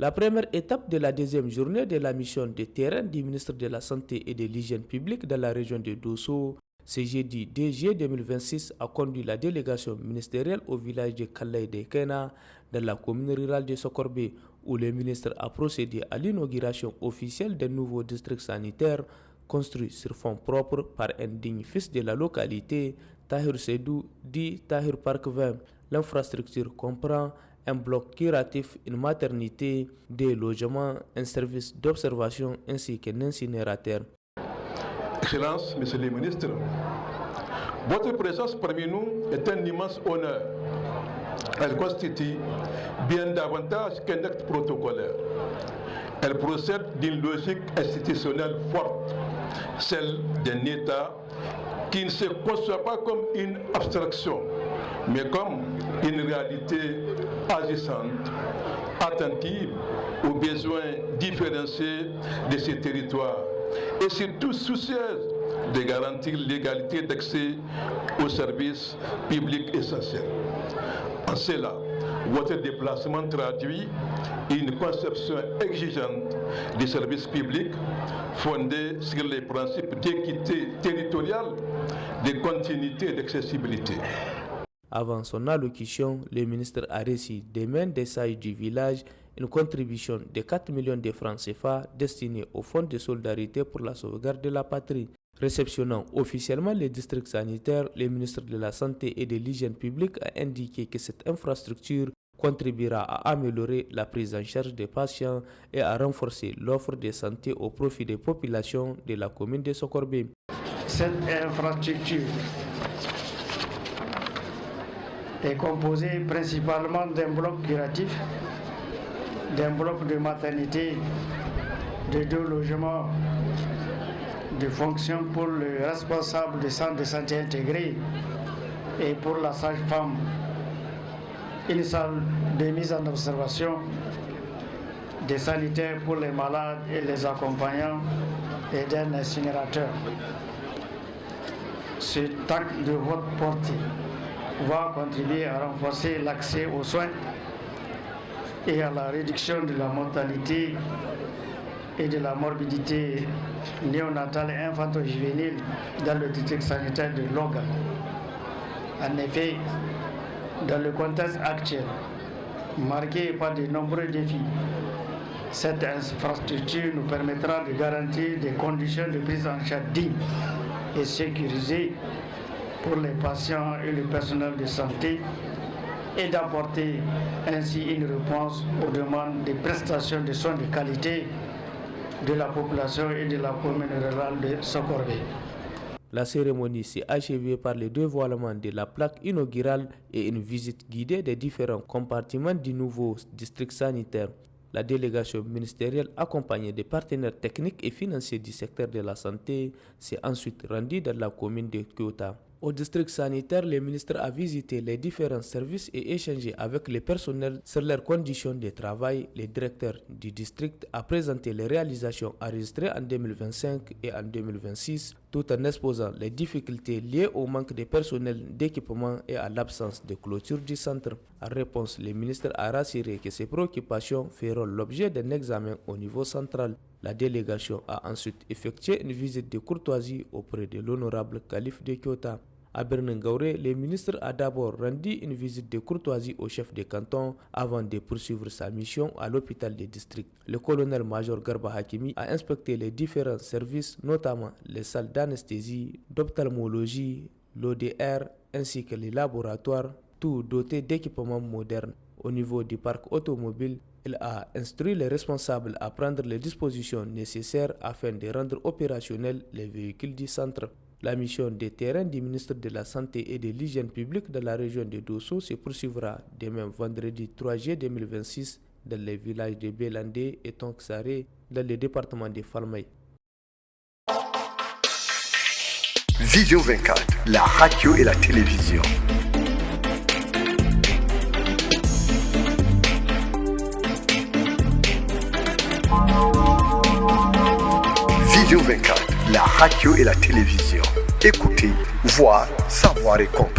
La première étape de la deuxième journée de la mission de terrain du ministre de la Santé et de l'Hygiène publique dans la région de Dosso, ce jeudi 2 juillet 2026, a conduit la délégation ministérielle au village de Kalaï de Kena, dans la commune rurale de Sokorbe, où le ministre a procédé à l'inauguration officielle d'un nouveau district sanitaire construit sur fonds propres par un digne fils de la localité, Tahir Sedou, dit Tahir Park 20. L'infrastructure comprend un bloc curatif, une maternité, des logements, un service d'observation ainsi qu'un incinérateur. Excellences, Monsieur le Ministre, votre présence parmi nous est un immense honneur. Elle constitue bien davantage qu'un acte protocolaire. Elle procède d'une logique institutionnelle forte, celle d'un État qui ne se conçoit pas comme une abstraction, mais comme une réalité agissante, attentive aux besoins différenciés de ces territoires et surtout soucieuse de garantir l'égalité d'accès aux services publics essentiels. En cela, votre déplacement traduit une conception exigeante des services publics fondée sur les principes d'équité territoriale, de continuité et d'accessibilité. Avant son allocution, le ministre a reçu des mains des sages du village une contribution de 4 millions de francs CFA destinée au Fonds de solidarité pour la sauvegarde de la patrie. Réceptionnant officiellement les districts sanitaires, le ministre de la Santé et de l'Hygiène publique a indiqué que cette infrastructure contribuera à améliorer la prise en charge des patients et à renforcer l'offre de santé au profit des populations de la commune de Sokorbe. Cette infrastructure est composée principalement d'un bloc curatif, d'un bloc de maternité, de 2 logements, de fonctions pour le responsable du centre de santé intégré et pour la sage-femme, une salle de mise en observation, des sanitaires pour les malades et les accompagnants et d'un incinérateur. Cet acte de haute portée va contribuer à renforcer l'accès aux soins et à la réduction de la mortalité et de la morbidité néonatale et infanto-juvénile dans le district sanitaire de Loga. En effet, dans le contexte actuel, marqué par de nombreux défis, cette infrastructure nous permettra de garantir des conditions de prise en charge dignes et sécurisées pour les patients et le personnel de santé et d'apporter ainsi une réponse aux demandes des prestations de soins de qualité de la population et de la commune rurale de Sokorbe. La cérémonie s'est achevée par le dévoilement de la plaque inaugurale et une visite guidée des différents compartiments du nouveau district sanitaire. La délégation ministérielle, accompagnée des partenaires techniques et financiers du secteur de la santé, s'est ensuite rendue dans la commune de Kyota. Au district sanitaire, le ministre a visité les différents services et échangé avec les personnels sur leurs conditions de travail. Le directeur du district a présenté les réalisations enregistrées en 2025 et en 2026, tout en exposant les difficultés liées au manque de personnel, d'équipement et à l'absence de clôture du centre. En réponse, le ministre a rassuré que ces préoccupations feront l'objet d'un examen au niveau central. La délégation a ensuite effectué une visite de courtoisie auprès de l'honorable calife de Kyota. À Berningaure, le ministre a d'abord rendu une visite de courtoisie au chef de canton avant de poursuivre sa mission à l'hôpital du district. Le colonel-major Garba Hakimi a inspecté les différents services, notamment les salles d'anesthésie, d'ophtalmologie, l'ODR ainsi que les laboratoires, tout dotés d'équipements modernes. Au niveau du parc automobile, il a instruit les responsables à prendre les dispositions nécessaires afin de rendre opérationnels les véhicules du centre. La mission de terrain du ministre de la Santé et de l'Hygiène publique dans la région de Dosso se poursuivra demain vendredi 3 juillet 2026 dans les villages de Belandé et Tonksare dans le département de Falmey. Vision 24, la radio et la télévision. Vision 24, la radio et la télévision. Écoutez, voir, savoir et comprendre.